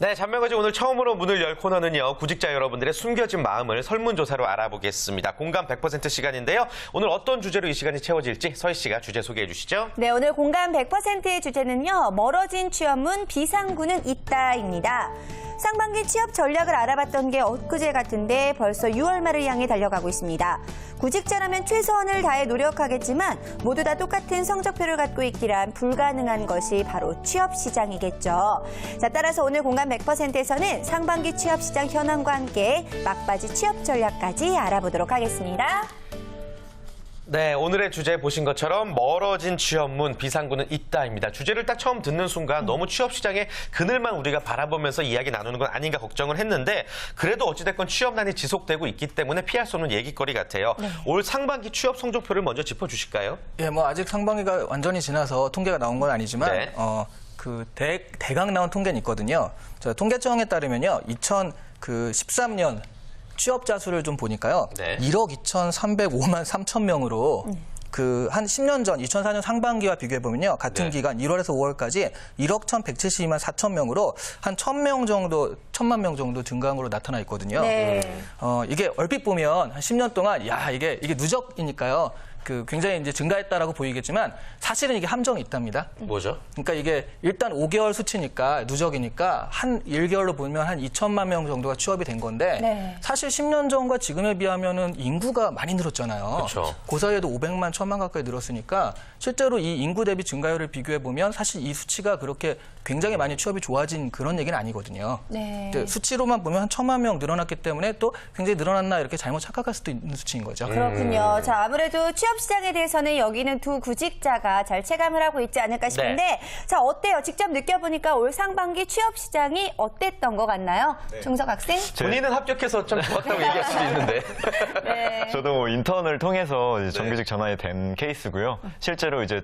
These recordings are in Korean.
네, 잔명거지 오늘 처음으로 문을 열 코너는요. 구직자 여러분들의 숨겨진 마음을 설문조사로 알아보겠습니다. 공감 100% 시간인데요. 오늘 어떤 주제로 이 시간이 채워질지 서희 씨가 주제 소개해 주시죠. 네, 오늘 공감 100%의 주제는요. 멀어진 취업문 비상구는 있다입니다. 상반기 취업 전략을 알아봤던 게 엊그제 같은데 벌써 6월 말을 향해 달려가고 있습니다. 구직자라면 최선을 다해 노력하겠지만 모두 다 똑같은 성적표를 갖고 있기란 불가능한 것이 바로 취업 시장이겠죠. 자, 따라서 오늘 공감 100%에서는 상반기 취업 시장 현황과 함께 막바지 취업 전략까지 알아보도록 하겠습니다. 네, 오늘의 주제 보신 것처럼 멀어진 취업문 비상구는 있다입니다. 주제를 딱 처음 듣는 순간 너무 취업 시장의 그늘만 우리가 바라보면서 이야기 나누는 건 아닌가 걱정을 했는데 그래도 어찌됐건 취업난이 지속되고 있기 때문에 피할 수 없는 얘기거리 같아요. 네. 올 상반기 취업 성적표를 먼저 짚어주실까요? 예, 뭐 아직 상반기가 완전히 지나서 통계가 나온 건 아니지만 네. 대강 나온 통계는 있거든요. 통계청에 따르면요, 2013년 취업자 수를 좀 보니까요. 네. 1억 2,305만 3천 명으로 한 10년 전 2004년 상반기와 비교해 보면요. 같은 기간 1월에서 5월까지 1억 1,172만 4천 명으로 한 1,000만 명 정도 증가한 으로 나타나 있거든요. 네. 이게 얼핏 보면 한 10년 동안 이게 누적이니까요. 굉장히 이제 증가했다라고 보이겠지만 사실은 이게 함정이 있답니다. 뭐죠? 그러니까 이게 일단 5개월 수치니까 누적이니까 한 1개월로 보면 한 2천만 명 정도가 취업이 된 건데 네. 사실 10년 전과 지금에 비하면은 인구가 많이 늘었잖아요. 그렇죠. 그 사이에도 500만, 1000만 가까이 늘었으니까 실제로 이 인구 대비 증가율을 비교해 보면 사실 이 수치가 그렇게 굉장히 많이 취업이 좋아진 그런 얘기는 아니거든요. 네. 수치로만 보면 한 1000만 명 늘어났기 때문에 또 굉장히 늘어났나 이렇게 잘못 착각할 수도 있는 수치인 거죠. 그렇군요. 자, 아무래도 취업 시장에 대해서는 여기는 두 구직자가 잘 체감을 하고 있지 않을까 싶은데 네. 자, 어때요? 직접 느껴보니까 올 상반기 취업 시장이 어땠던 것 같나요? 종석 학생? 본인은 합격해서 좀 좋았다고 얘기할 수도 있는데. 네. 저도 인턴을 통해서 이제 정규직 전환이 된 케이스고요. 실제로 이제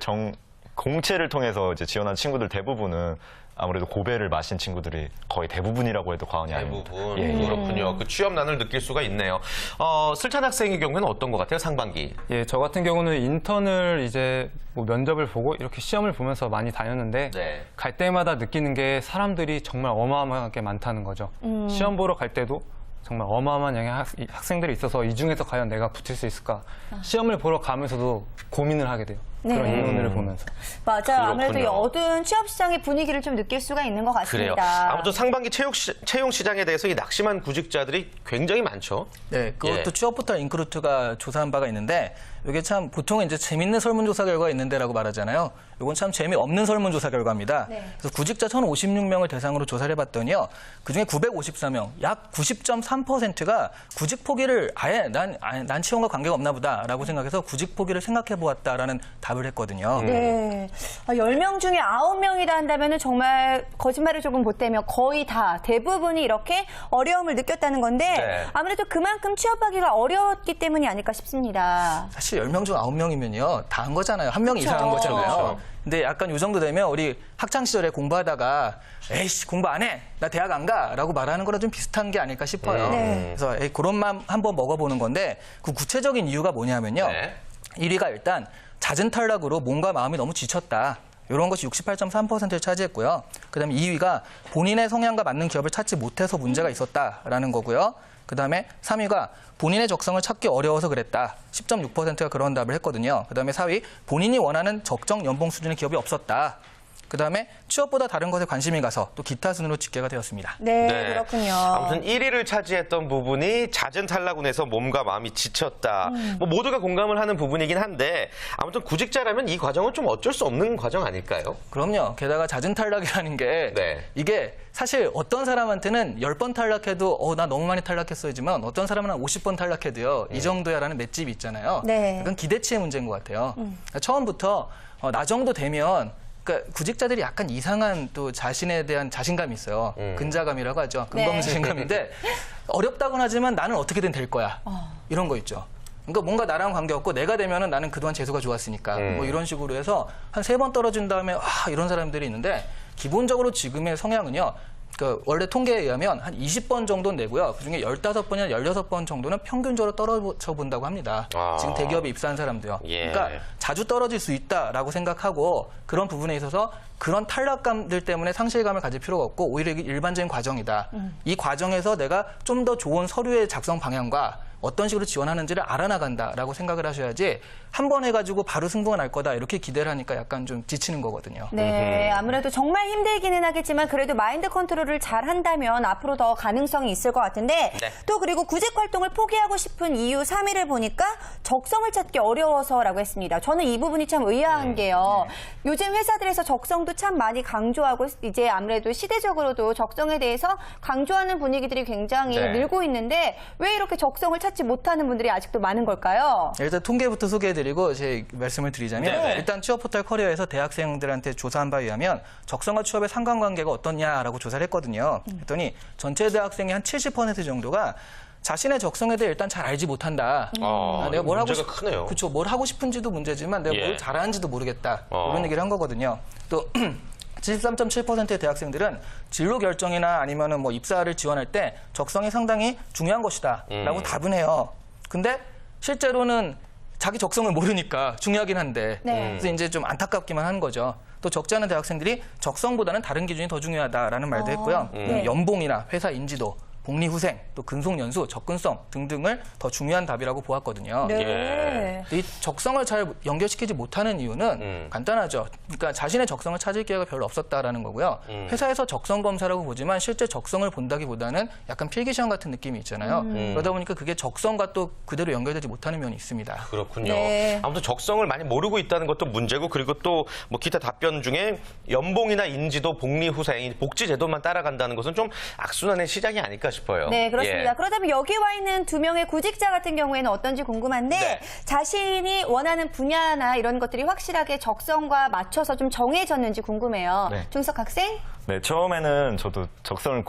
공채를 통해서 이제 지원한 친구들 대부분은 아무래도 고배를 마신 친구들이 거의 대부분이라고 해도 과언이 아닙니다. 대부분. 예. 그렇군요. 그 취업난을 느낄 수가 있네요. 슬찬 학생의 경우에는 어떤 것 같아요, 상반기? 예, 저 같은 경우는 인턴을 이제 뭐 면접을 보고 이렇게 시험을 보면서 많이 다녔는데 네. 갈 때마다 느끼는 게 사람들이 정말 어마어마하게 많다는 거죠. 시험 보러 갈 때도 정말 어마어마한 양의 학생들이 있어서 이 중에서 과연 내가 붙을 수 있을까? 시험을 보러 가면서도 고민을 하게 돼요. 그런 네. 인원을 보면서. 맞아요. 아무래도 이 그렇군요. 어두운 취업 시장의 분위기를 좀 느낄 수가 있는 것 그래요. 같습니다. 아무튼 상반기 채용 시장에 대해서 이 낙심한 구직자들이 굉장히 많죠. 네, 그것도 예. 취업포털 인크루트가 조사한 바가 있는데 이게 참 보통 이제 재밌는 설문조사 결과가 있는데라고 말하잖아요. 이건 참 재미없는 설문조사 결과입니다. 네. 그래서 구직자 1,056명을 대상으로 조사를 해봤더니요. 그중에 954명, 약 90.3%가 구직 포기를 아예 난 채용과 관계가 없나 보다라고 생각해서 구직 포기를 생각해 보았다라는 답을 했거든요. 네. 10명 중에 9명이다 한다면 정말 거짓말을 조금 보태면 거의 다 대부분이 이렇게 어려움을 느꼈다는 건데 네. 아무래도 그만큼 취업하기가 어려웠기 때문이 아닐까 싶습니다. 사실 10명 중 9명이면요. 다 한 거잖아요. 한 명이 그렇죠. 이상한 거잖아요. 그렇죠. 근데 약간 요 정도 되면 우리 학창 시절에 공부하다가 에이씨 공부 안 해. 나 대학 안 가. 라고 말하는 거랑 좀 비슷한 게 아닐까 싶어요. 네. 그래서 그런 맘 한번 먹어보는 건데 그 구체적인 이유가 뭐냐면요. 네. 1위가 일단 잦은 탈락으로 몸과 마음이 너무 지쳤다. 이런 것이 68.3%를 차지했고요. 그다음에 2위가 본인의 성향과 맞는 기업을 찾지 못해서 문제가 있었다라는 거고요. 그다음에 3위가 본인의 적성을 찾기 어려워서 그랬다. 10.6%가 그런 답을 했거든요. 그다음에 4위 본인이 원하는 적정 연봉 수준의 기업이 없었다. 그다음에 취업보다 다른 것에 관심이 가서 또 기타 순으로 집계가 되었습니다. 네, 네. 그렇군요. 아무튼 1위를 차지했던 부분이 잦은 탈락으로 인해서 몸과 마음이 지쳤다. 뭐 모두가 공감을 하는 부분이긴 한데 아무튼 구직자라면 이 과정은 좀 어쩔 수 없는 과정 아닐까요? 그럼요. 게다가 잦은 탈락이라는 게 네. 이게 사실 어떤 사람한테는 10번 탈락해도 나 너무 많이 탈락했어야지만 어떤 사람은 한 50번 탈락해도요. 이 정도야라는 맷집이 있잖아요. 네. 약간 기대치의 문제인 것 같아요. 그러니까 처음부터 나 정도 되면 그러니까 구직자들이 약간 이상한 또 자신에 대한 자신감이 있어요. 근자감이라고 하죠. 근검 네. 자신감인데 어렵다고는 하지만 나는 어떻게든 될 거야. 이런 거 있죠. 그러니까 뭔가 나랑 관계없고 내가 되면은 나는 그동안 재수가 좋았으니까 뭐 이런 식으로 해서 한 3번 떨어진 다음에 이런 사람들이 있는데 기본적으로 지금의 성향은요. 그 원래 통계에 의하면 한 20번 정도는 내고요. 그중에 15번이나 16번 정도는 평균적으로 떨어져 본다고 합니다. 아. 지금 대기업에 입사한 사람도요. 예. 그러니까 자주 떨어질 수 있다라고 생각하고 그런 부분에 있어서 그런 탈락감들 때문에 상실감을 가질 필요가 없고 오히려 이게 일반적인 과정이다. 이 과정에서 내가 좀 더 좋은 서류의 작성 방향과 어떤 식으로 지원하는지를 알아나간다라고 생각을 하셔야지 한 번 해가지고 바로 승부가 날 거다 이렇게 기대를 하니까 약간 좀 지치는 거거든요. 네, 아무래도 정말 힘들기는 하겠지만 그래도 마인드 컨트롤을 잘 한다면 앞으로 더 가능성이 있을 것 같은데 네. 또 그리고 구직 활동을 포기하고 싶은 이유 3위를 보니까 적성을 찾기 어려워서라고 했습니다. 저는 이 부분이 참 의아한 게요. 요즘 회사들에서 적성도 참 많이 강조하고 이제 아무래도 시대적으로도 적성에 대해서 강조하는 분위기들이 굉장히 네. 늘고 있는데 왜 이렇게 적성을 찾지 못하는 분들이 아직도 많은 걸까요? 일단 통계부터 소개해드리고 제 말씀을 드리자면 네네. 일단 취업 포털 커리어에서 대학생들한테 조사한 바에 의하면 적성과 취업의 상관관계가 어떠냐라고 조사를 했거든요. 그랬더니 전체 대학생의 한 70% 정도가 자신의 적성에 대해 일단 잘 알지 못한다. 내가 뭘 하고 문제가 크네요. 그렇죠. 뭘 하고 싶은지도 문제지만 내가 예. 뭘 잘하는지도 모르겠다. 이런 얘기를 한 거거든요. 또 73.7%의 대학생들은 진로 결정이나 아니면은 뭐 입사를 지원할 때 적성이 상당히 중요한 것이다라고 답은 해요. 근데 실제로는 자기 적성을 모르니까 중요하긴 한데 네. 그래서 이제 좀 안타깝기만 하는 거죠. 또 적지 않은 대학생들이 적성보다는 다른 기준이 더 중요하다라는 말도 했고요. 네. 연봉이나 회사 인지도, 복리후생, 또 근속연수, 접근성 등등을 더 중요한 답이라고 보았거든요. 네. 이 적성을 잘 연결시키지 못하는 이유는 간단하죠. 그러니까 자신의 적성을 찾을 기회가 별로 없었다라는 거고요. 회사에서 적성 검사라고 보지만 실제 적성을 본다기보다는 약간 필기시험 같은 느낌이 있잖아요. 그러다 보니까 그게 적성과 또 그대로 연결되지 못하는 면이 있습니다. 그렇군요. 네. 아무튼 적성을 많이 모르고 있다는 것도 문제고 그리고 또 뭐 기타 답변 중에 연봉이나 인지도, 복리후생, 복지제도만 따라간다는 것은 좀 악순환의 시작이 아닐까 싶어요. 네, 그렇습니다. 예. 그렇다면 여기 와 있는 2명의 구직자 같은 경우에는 어떤지 궁금한데 네. 자신이 원하는 분야나 이런 것들이 확실하게 적성과 맞춰서 좀 정해졌는지 궁금해요. 네. 중석 학생? 네, 처음에는 저도 적성을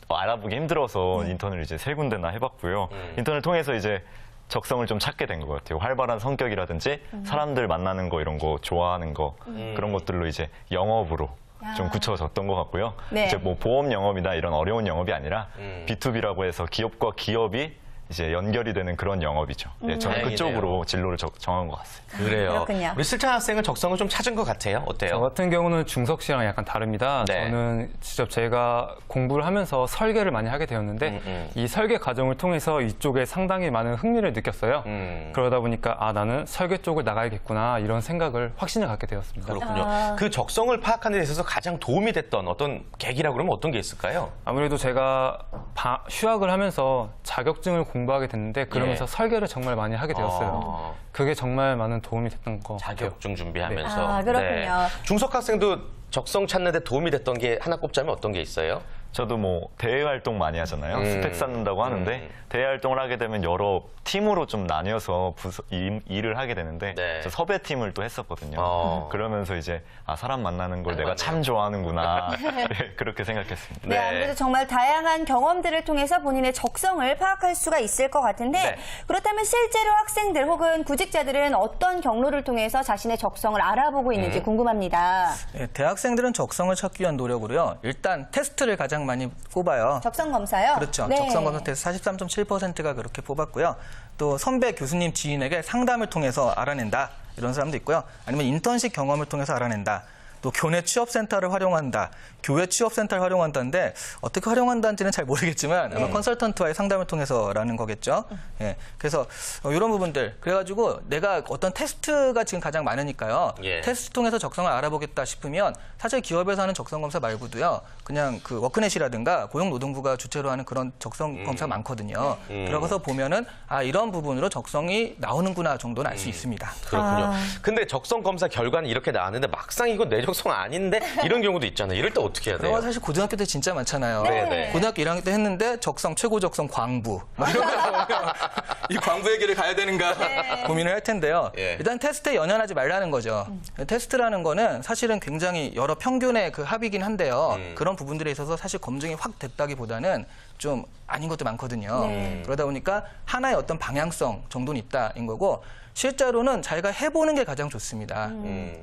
알아보기 힘들어서 인턴을 이제 3군데나 해봤고요. 인턴을 통해서 이제 적성을 좀 찾게 된 것 같아요. 활발한 성격이라든지 사람들 만나는 거 이런 거 좋아하는 거 그런 것들로 이제 영업으로 좀 굳혀졌던 것 같고요. 네. 이제 뭐 보험 영업이나 이런 어려운 영업이 아니라 B2B라고 해서 기업과 기업이 이제 연결이 되는 그런 영업이죠. 네, 저는 다행이네요. 그쪽으로 진로를 정한 것 같습니다. 그래요. 그렇군요. 우리 슬찬 학생은 적성을 좀 찾은 것 같아요. 저 어때요? 같은 경우는 중석 씨랑 약간 다릅니다. 네. 저는 직접 제가 공부를 하면서 설계를 많이 하게 되었는데 이 설계 과정을 통해서 이쪽에 상당히 많은 흥미를 느꼈어요. 그러다 보니까 아 나는 설계 쪽을 나가야겠구나 이런 생각을 확신을 갖게 되었습니다. 그렇군요. 그 적성을 파악하는 데 있어서 가장 도움이 됐던 어떤 계기라고 그러면 어떤 게 있을까요? 아무래도 제가 휴학을 하면서 자격증을 공부하게 됐는데 그러면서 예. 설계를 정말 많이 하게 되었어요. 그게 정말 많은 도움이 됐던 것 같아요. 자격증 준비하면서. 아, 그렇군요. 중석 학생도 적성 찾는 데 도움이 됐던 게 하나 꼽자면 어떤 게 있어요? 저도 뭐 대외 활동 많이 하잖아요. 스펙 쌓는다고 하는데 대외 활동을 하게 되면 여러 팀으로 좀 나뉘어서 일을 하게 되는데 네. 저 섭외팀을 또 했었거든요. 그러면서 이제 아, 사람 만나는 걸 내가 참 좋아하는구나 네, 그렇게 생각했습니다. 네, 아무래도 정말 다양한 경험들을 통해서 본인의 적성을 파악할 수가 있을 것 같은데 네. 그렇다면 실제로 학생들 혹은 구직자들은 어떤 경로를 통해서 자신의 적성을 알아보고 있는지 궁금합니다. 네, 대학생들은 적성을 찾기 위한 노력으로요. 일단 테스트를 가장 많이 뽑아요. 적성 검사요? 그렇죠. 네. 적성 검사 테스트 43.7%가 그렇게 뽑았고요. 또 선배 교수님 지인에게 상담을 통해서 알아낸다. 이런 사람도 있고요. 아니면 인턴십 경험을 통해서 알아낸다. 또 교내 취업센터를 활용한다. 교회 취업센터를 활용한다는데 어떻게 활용한다는지는 잘 모르겠지만 아마 컨설턴트와의 상담을 통해서라는 거겠죠. 예. 그래서 이런 부분들 그래가지고 내가 어떤 테스트가 지금 가장 많으니까요. 예. 테스트 통해서 적성을 알아보겠다 싶으면 사실 기업에서 하는 적성 검사 말고도요. 그냥 그 워크넷이라든가 고용노동부가 주최로 하는 그런 적성 검사 많거든요. 들어가서 보면은 아 이런 부분으로 적성이 나오는구나 정도는 알 수 있습니다. 그렇군요. 근데 적성 검사 결과는 이렇게 나왔는데 막상 이거 내 적성 아닌데 이런 경우도 있잖아요. 이럴 때 어떻게 해야 돼요? 그거 사실 고등학교 때 진짜 많잖아요. 네. 고등학교 1학년 때 했는데 적성 최고 적성 광부 막 이런 거 나오면 이 광부의 길을 가야 되는가 고민을 할 텐데요. 예. 일단 테스트에 연연하지 말라는 거죠. 테스트라는 거는 사실은 굉장히 여러 평균의 그 합이긴 한데요. 그런 부분들에 있어서 사실 검증이 확 됐다기보다는 좀 아닌 것도 많거든요. 네. 그러다 보니까 하나의 어떤 방향성 정도는 있다인 거고 실제로는 자기가 해보는 게 가장 좋습니다.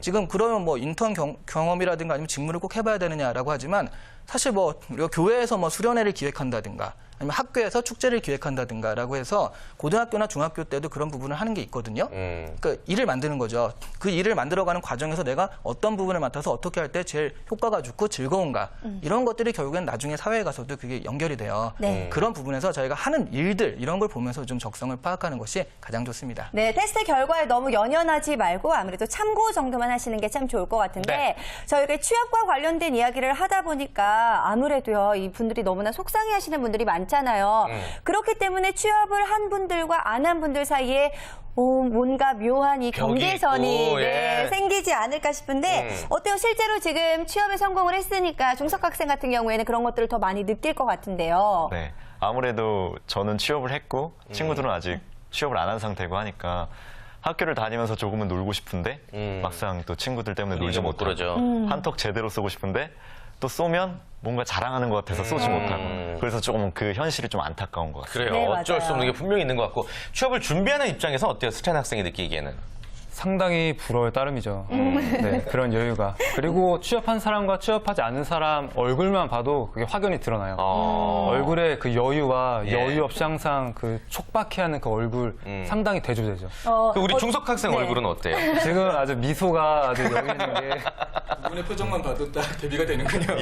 지금 그러면 뭐 인턴 경험이라든가 아니면 직무를 꼭 해봐야 되느냐라고 하지만 사실 뭐 우리가 교회에서 뭐 수련회를 기획한다든가 아니면 학교에서 축제를 기획한다든가라고 해서 고등학교나 중학교 때도 그런 부분을 하는 게 있거든요. 그러니까 일을 만드는 거죠. 그 일을 만들어가는 과정에서 내가 어떤 부분을 맡아서 어떻게 할 때 제일 효과가 좋고 즐거운가 이런 것들이 결국엔 나중에 사회에 가서도 그게 연결이 돼요. 네. 그런 부분에서 저희가 하는 일들 이런 걸 보면서 좀 적성을 파악하는 것이 가장 좋습니다. 네, 테스트 결과에 너무 연연하지 말고 아무래도 참고 정도만 하시는 게 참 좋을 것 같은데 네. 저희가 취업과 관련된 이야기를 하다 보니까 아무래도요, 이 분들이 너무나 속상해하시는 분들이 많잖아요. 그렇기 때문에 취업을 한 분들과 안 한 분들 사이에 뭔가 묘한 이 벽이 경계선이 있고, 네, 예. 생기지 않을까 싶은데 어때요? 실제로 지금 취업에 성공을 했으니까 중석학생 같은 경우에는 그런 것들을 더 많이 느낄 것 같은데요. 네. 아무래도 저는 취업을 했고 친구들은 아직 취업을 안 한 상태고 하니까 학교를 다니면서 조금은 놀고 싶은데 막상 또 친구들 때문에 놀지 못 못하고 그러죠. 한턱 제대로 쏘고 싶은데 또 쏘면 뭔가 자랑하는 것 같아서 쏘지 못하고 그래서 조금 그 현실이 좀 안타까운 것 같아요. 그래요. 네, 어쩔 수 맞아요. 없는 게 분명히 있는 것 같고 취업을 준비하는 입장에서 어때요? 스탠 학생이 느끼기에는. 상당히 부러울 따름이죠. 네, 그런 여유가. 그리고 취업한 사람과 취업하지 않은 사람 얼굴만 봐도 그게 확연히 드러나요. 얼굴에 그 여유와 예. 여유 없이 항상 그 촉박해하는 그 얼굴 상당히 대조되죠. 그 우리 중석 학생 네. 얼굴은 어때요? 지금 아주 미소가 아주 여유 있는 게 이분의 표정만 봐도 딱 대비가 되는군요.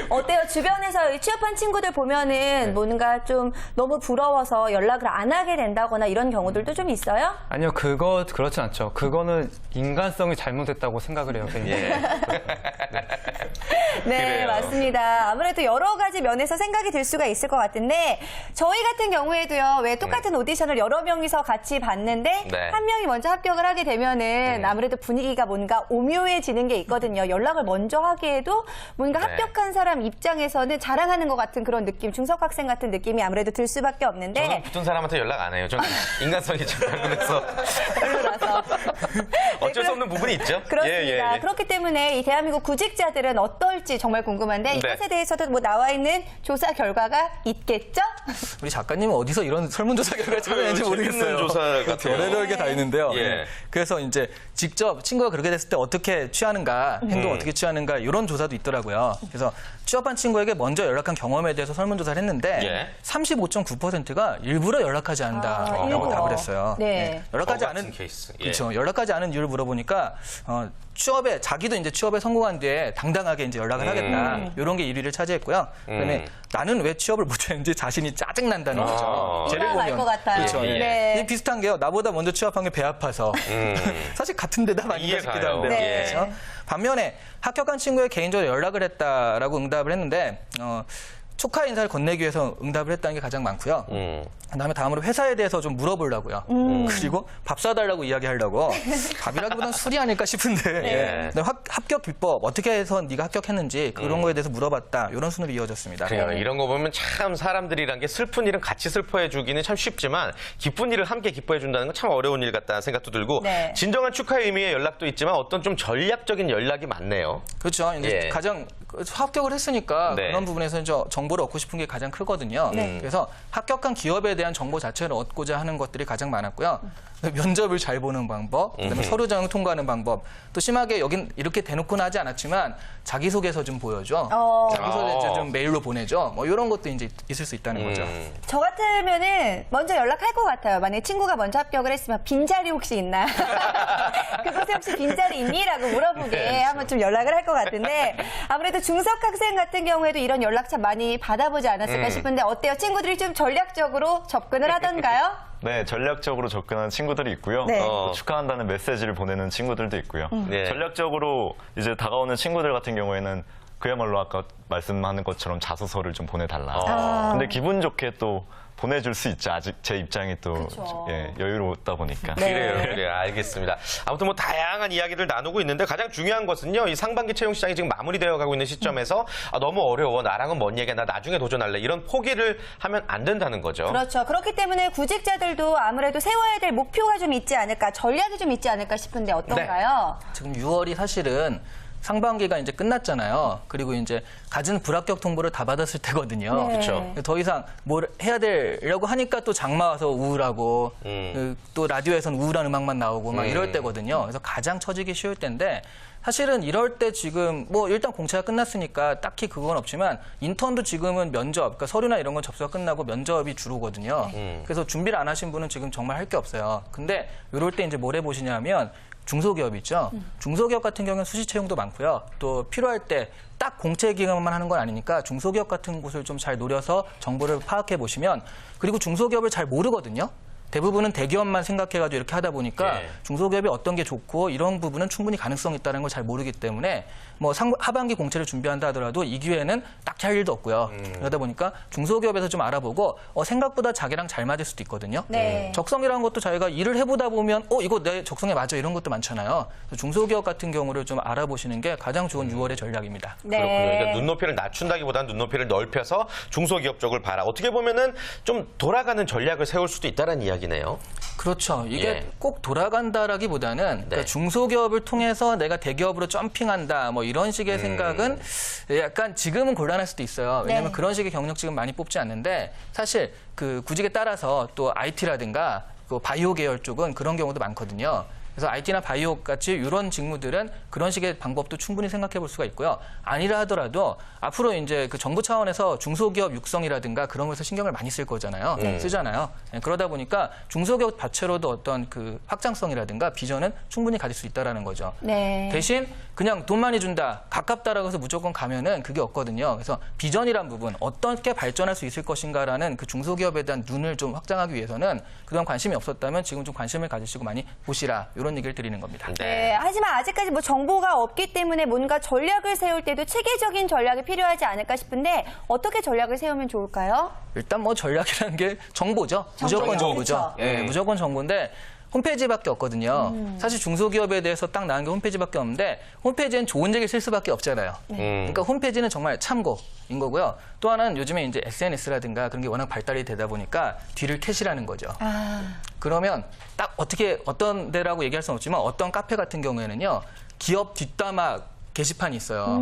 어때요? 주변에서 이 취업한 친구들 보면은 뭔가 좀 너무 부러워서 연락을 안 하게 된다거나 이런 경우들도 좀 있어요? 아니요, 그렇진 않죠. 그거는 인간성이 잘못됐다고 생각을 해요. 개인적으로. 예. 네, 그래요. 맞습니다. 아무래도 여러 가지 면에서 생각이 들 수가 있을 것 같은데 저희 같은 경우에도요. 왜 똑같은 오디션을 여러 명이서 같이 봤는데 네. 한 명이 먼저 합격을 하게 되면은 아무래도 분위기가 뭔가 오묘해지는 게 있거든요. 연락을 먼저 하기에도 뭔가 네. 합격한 사람 입장에서는 자랑하는 것 같은 그런 느낌, 중석학생 같은 느낌이 아무래도 들 수밖에 없는데 저는 붙은 사람한테 연락 안 해요. 저는 인간성이 좀 발견해서 별로라서. 어쩔 수 없는 부분이 있죠. 그렇습니다. 예. 그렇기 때문에 이 대한민국 구직자들은 어떨지 정말 궁금한데 이것에 대해서도 뭐 나와 있는 조사 결과가 있겠죠? 우리 작가님은 어디서 이런 설문조사 결과를 찾아내는지 모르겠어요. 재밌는 조사 같아요. 별의별 게 다 있는데요. 예. 그래서 이제 직접 친구가 그렇게 됐을 때 어떻게 취하는가, 행동 어떻게 취하는가 이런 조사도 있더라고요. 그래서 취업한 친구에게 먼저 연락한 경험에 대해서 설문조사를 했는데 예. 35.9%가 일부러 연락하지 않는다라고 일부러. 답을 했어요. 네. 연락하지 저 같은 않은 케이스. 예. 그렇죠. 연락하지 않은 이유를 물어보니까 취업에 자기도 이제 취업에 성공한 뒤에 당당하게 이제 연락을 하겠다 이런 게 1위를 차지했고요. 그다음에 나는 왜 취업을 못했는지 자신이 짜증 난다는 거죠. 이해가 갈것 같아요. 그렇죠. 예. 네. 이 비슷한 게요. 나보다 먼저 취업한 게 배 아파서 사실 같은 데다 많이 이해 싶기도 가요. 한데. 네. 그렇죠? 반면에 합격한 친구에 개인적으로 연락을 했다라고 응답을 했는데 축하 인사를 건네기 위해서 응답을 했다는 게 가장 많고요. 그다음에 다음으로 회사에 대해서 좀 물어보려고요. 그리고 밥 사달라고 이야기하려고 밥이라기보다는 술이 아닐까 싶은데 네. 근데 합격 비법 어떻게 해서 네가 합격했는지 그런 거에 대해서 물어봤다. 이런 순으로 이어졌습니다. 그래요. 이런 거 보면 참 사람들이란 게 슬픈 일은 같이 슬퍼해 주기는 참 쉽지만 기쁜 일을 함께 기뻐해 준다는 건 참 어려운 일 같다는 생각도 들고 네. 진정한 축하의 의미의 연락도 있지만 어떤 좀 전략적인 연락이 많네요. 그렇죠. 이제 예. 가장 합격을 했으니까 네. 그런 부분에서 정보를 얻고 싶은 게 가장 크거든요. 그래서 합격한 기업에 대한 정보 자체를 얻고자 하는 것들이 가장 많았고요. 면접을 잘 보는 방법, 그다음에 서류 전형 통과하는 방법, 또 심하게 여긴 이렇게 대놓고는 하지 않았지만 자기소개서 좀 보여줘. 자기소개서 좀 메일로 보내줘. 뭐 이런 것도 이제 있을 수 있다는 거죠. 저 같으면은 먼저 연락할 것 같아요. 만약에 친구가 먼저 합격을 했으면 빈자리 혹시 있나? 그곳에 혹시 빈자리 있니? 라고 물어보게 한번 좀 연락을 할 것 같은데 아무래도 중석학생 같은 경우에도 이런 연락 참 많이 받아보지 않았을까 싶은데 어때요? 친구들이 좀 전략적으로 접근을 하던가요? 네, 전략적으로 접근하는 친구들이 있고요. 네. 축하한다는 메시지를 보내는 친구들도 있고요. 네. 전략적으로 이제 다가오는 친구들 같은 경우에는 그야말로 아까 말씀하는 것처럼 자소서를 좀 보내달라. 근데 기분 좋게 또 보내줄 수 있지. 아직 제 입장이 또 그쵸. 여유롭다 보니까. 그래요. 알겠습니다. 아무튼 뭐 다양한 이야기를 나누고 있는데 가장 중요한 것은요. 이 상반기 채용 시장이 지금 마무리되어 가고 있는 시점에서 너무 어려워. 나랑은 먼 얘기야. 나 나중에 도전할래. 이런 포기를 하면 안 된다는 거죠. 그렇죠. 그렇기 때문에 구직자들도 아무래도 세워야 될 목표가 좀 있지 않을까, 전략이 좀 있지 않을까 싶은데 어떤가요? 지금 6월이 사실은 상반기가 이제 끝났잖아요. 그리고 이제 갖은 불합격 통보를 다 받았을 때거든요. 네. 그렇죠. 더 이상 뭘 해야 되려고 하니까 또 장마 와서 우울하고 또 라디오에선 우울한 음악만 나오고 막 이럴 때거든요. 그래서 가장 처지기 쉬울 때인데 사실은 이럴 때 지금 뭐 일단 공채가 끝났으니까 딱히 그건 없지만 인턴도 지금은 면접, 그러니까 서류나 이런 건 접수가 끝나고 면접이 주로거든요. 그래서 준비를 안 하신 분은 지금 정말 할 게 없어요. 근데 이럴 때 이제 뭘 해보시냐면 중소기업 있죠. 중소기업 같은 경우는 수시 채용도 많고요. 또 필요할 때 딱 공채 기간만 하는 건 아니니까 중소기업 같은 곳을 좀 잘 노려서 정보를 파악해 보시면 그리고 중소기업을 잘 모르거든요. 대부분은 대기업만 생각해가지고 이렇게 하다 보니까 예. 중소기업이 어떤 게 좋고 이런 부분은 충분히 가능성이 있다는 걸 잘 모르기 때문에 뭐 하반기 공채를 준비한다 하더라도 이 기회에는 딱히 할 일도 없고요. 그러다 보니까 중소기업에서 좀 알아보고 생각보다 자기랑 잘 맞을 수도 있거든요. 네. 적성이라는 것도 자기가 일을 해보다 보면 이거 내 적성에 맞아 이런 것도 많잖아요. 그래서 중소기업 같은 경우를 좀 알아보시는 게 가장 좋은 6월의 전략입니다. 네. 그렇군요. 그러니까 눈높이를 낮춘다기보다는 눈높이를 넓혀서 중소기업 쪽을 봐라. 어떻게 보면은 좀 돌아가는 전략을 세울 수도 있다는 이야기네요. 그렇죠. 이게 예. 꼭 돌아간다라기보다는 그러니까 중소기업을 통해서 내가 대기업으로 점핑한다 뭐 이런 식의 생각은 약간 지금은 곤란할 수도 있어요. 왜냐하면 네. 그런 식의 경력 지금 많이 뽑지 않는데 사실 그 구직에 따라서 또 IT라든가 그 바이오 계열 쪽은 그런 경우도 많거든요. 그래서 IT나 바이오 같이 이런 직무들은 그런 식의 방법도 충분히 생각해 볼 수가 있고요. 아니라 하더라도 앞으로 이제 그 정부 차원에서 중소기업 육성이라든가 그런 것에서 신경을 많이 쓸 거잖아요. 쓰잖아요. 그러다 보니까 중소기업 자체로도 어떤 그 확장성이라든가 비전은 충분히 가질 수 있다라는 거죠. 네. 대신 그냥 돈 많이 준다, 가깝다라고 해서 무조건 가면은 그게 없거든요. 그래서 비전이란 부분, 어떻게 발전할 수 있을 것인가라는 그 중소기업에 대한 눈을 좀 확장하기 위해서는 그동안 관심이 없었다면 지금 좀 관심을 가지시고 많이 보시라. 이런 얘기를 드리는 겁니다. 네, 하지만 아직까지 뭐 정보가 없기 때문에 뭔가 전략을 세울 때도 체계적인 전략이 필요하지 않을까 싶은데 어떻게 전략을 세우면 좋을까요? 일단 뭐 전략이라는 게 정보죠. 무조건 정보죠. 그렇죠. 예, 무조건 정보인데 홈페이지밖에 없거든요. 사실 중소기업에 대해서 딱 나온 게 홈페이지밖에 없는데 홈페이지엔 좋은 얘기 쓸 수밖에 없잖아요. 그러니까 홈페이지는 정말 참고인 거고요. 또 하나는 요즘에 이제 SNS라든가 그런 게 워낙 발달이 되다 보니까 뒤를 캐시라는 거죠. 그러면 딱 어떻게 어떤 데라고 얘기할 수는 없지만 어떤 카페 같은 경우에는요. 기업 뒷담화 게시판이 있어요.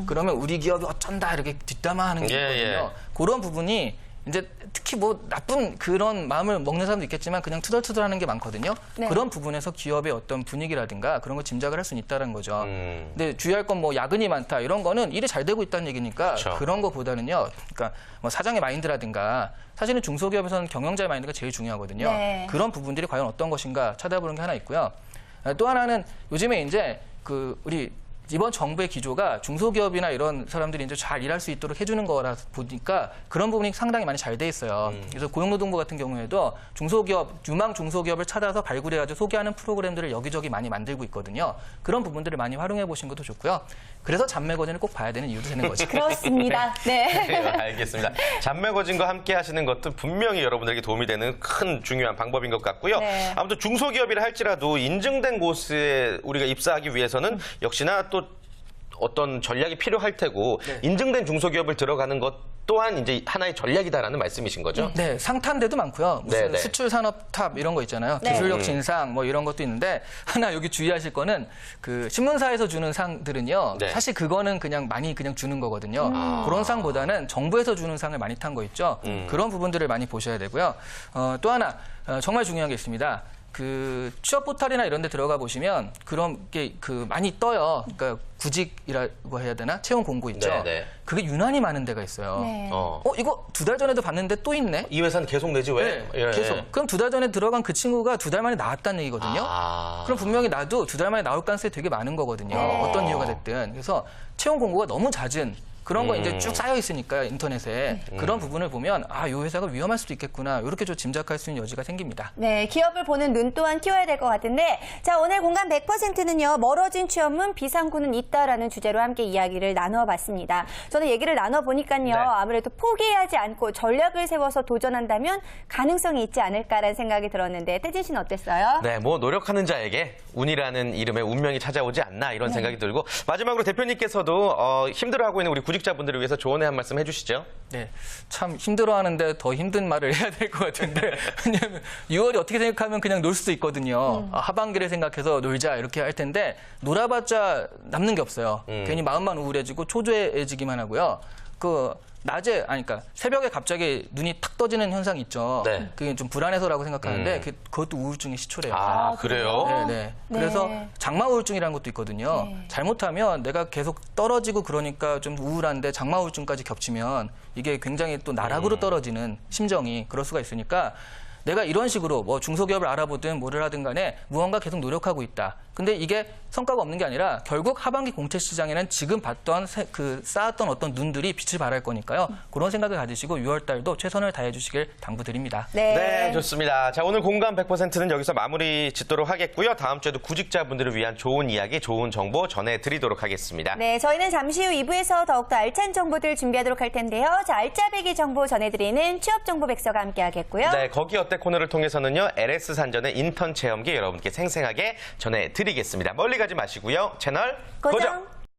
그러면 우리 기업이 어쩐다 이렇게 뒷담화하는 게 예, 있거든요. 그런 부분이 이제 특히 뭐 나쁜 그런 마음을 먹는 사람도 있겠지만 그냥 투덜투덜하는 게 많거든요. 네. 그런 부분에서 기업의 어떤 분위기라든가 그런 걸 짐작을 할 수는 있다는 거죠. 근데 주의할 건 뭐 야근이 많다 이런 거는 일이 잘 되고 있다는 얘기니까 그렇죠. 그런 거보다는요. 그러니까 뭐 사장의 마인드라든가 사실은 중소기업에서는 경영자의 마인드가 제일 중요하거든요. 네. 그런 부분들이 과연 어떤 것인가 찾아보는 게 하나 있고요. 또 하나는 요즘에 이제 그 우리 이번 정부의 기조가 중소기업이나 이런 사람들이 이제 잘 일할 수 있도록 해주는 거라 보니까 그런 부분이 상당히 많이 잘 돼 있어요. 그래서 고용노동부 같은 경우에도 중소기업, 유망 중소기업을 찾아서 발굴해가지고 소개하는 프로그램들을 여기저기 많이 만들고 있거든요. 그런 부분들을 많이 활용해 보신 것도 좋고요. 그래서 잡매거진을 꼭 봐야 되는 이유도 되는 거죠. 그렇습니다. 네. 네, 알겠습니다. 잡매거진과 함께 하시는 것도 분명히 여러분들에게 도움이 되는 큰 중요한 방법인 것 같고요. 네. 아무튼 중소기업이라 할지라도 인증된 곳에 우리가 입사하기 위해서는 역시나 또 어떤 전략이 필요할 테고 인증된 중소기업을 들어가는 것 또한 이제 하나의 전략이다라는 말씀이신 거죠? 네, 상탄대도 많고요. 무슨 네네. 수출 산업 탑 이런 거 있잖아요. 네. 기술력 신상 뭐 이런 것도 있는데 하나 여기 주의하실 거는 그 신문사에서 주는 상들은요. 네. 사실 그거는 그냥 많이 그냥 주는 거거든요. 그런 상보다는 정부에서 주는 상을 많이 탄 거 있죠. 그런 부분들을 많이 보셔야 되고요. 또 하나 정말 중요한 게 있습니다. 그 취업 포털이나 이런 데 들어가 보시면 그런 게 그 많이 떠요. 그러니까 구직이라고 해야 되나? 채용 공고 있죠. 네네. 그게 유난히 많은 데가 있어요. 네. 이거 2달 전에도 봤는데 또 있네? 이 회사는 계속 내지 왜? 네, 예. 계속. 그럼 2달 전에 들어간 그 친구가 2달 만에 나왔다는 얘기거든요. 그럼 분명히 나도 2달 만에 나올 가능성이 되게 많은 거거든요. 어떤 이유가 됐든. 그래서 채용 공고가 너무 잦은 그런 거 이제 쭉 쌓여 있으니까 인터넷에 그런 부분을 보면 이 회사가 위험할 수도 있겠구나. 이렇게 좀 짐작할 수 있는 여지가 생깁니다. 네, 기업을 보는 눈 또한 키워야 될 것 같은데 자, 오늘 공감 100%는요. 멀어진 취업문 비상구는 있다라는 주제로 함께 이야기를 나눠봤습니다. 저는 얘기를 나눠보니까요. 네. 아무래도 포기하지 않고 전략을 세워서 도전한다면 가능성이 있지 않을까라는 생각이 들었는데 태진 씨는 어땠어요? 네, 뭐 노력하는 자에게 운이라는 이름의 운명이 찾아오지 않나 이런 생각이 들고 마지막으로 대표님께서도 힘들어하고 있는 우리 구직자분들을 위해서 조언의 한 말씀 해주시죠. 네, 참 힘들어하는데 더 힘든 말을 해야 될 것 같은데 왜냐하면 6월이 어떻게 생각하면 그냥 놀 수도 있거든요. 하반기를 생각해서 놀자 이렇게 할 텐데 놀아봤자 남는 게 없어요. 괜히 마음만 우울해지고 초조해지기만 하고요. 낮에, 그러니까 새벽에 갑자기 눈이 탁 떠지는 현상 있죠. 네. 그게 좀 불안해서라고 생각하는데 그것도 우울증의 시초래요. 아, 그래요? 네. 그래서 장마 우울증이라는 것도 있거든요. 잘못하면 내가 계속 떨어지고 그러니까 좀 우울한데 장마 우울증까지 겹치면 이게 굉장히 또 나락으로 떨어지는 심정이 그럴 수가 있으니까 내가 이런 식으로 뭐 중소기업을 알아보든 뭐를 하든 간에 무언가 계속 노력하고 있다. 근데 이게 성과가 없는 게 아니라 결국 하반기 공채 시장에는 지금 봤던 쌓았던 어떤 눈들이 빛을 발할 거니까요. 그런 생각을 가지시고 6월 달도 최선을 다해 주시길 당부드립니다. 네, 좋습니다. 자, 오늘 공감 100%는 여기서 마무리 짓도록 하겠고요. 다음 주에도 구직자분들을 위한 좋은 이야기, 좋은 정보 전해드리도록 하겠습니다. 네, 저희는 잠시 후 2부에서 더욱더 알찬 정보들 준비하도록 할 텐데요. 자, 알짜배기 정보 전해드리는 취업정보 백서가 함께하겠고요. 네, 거기 어때 코너를 통해서는요. LS 산전의 인턴 체험기 여러분께 생생하게 전해드리겠습니다. 멀리 가지 마시고요. 채널 고정.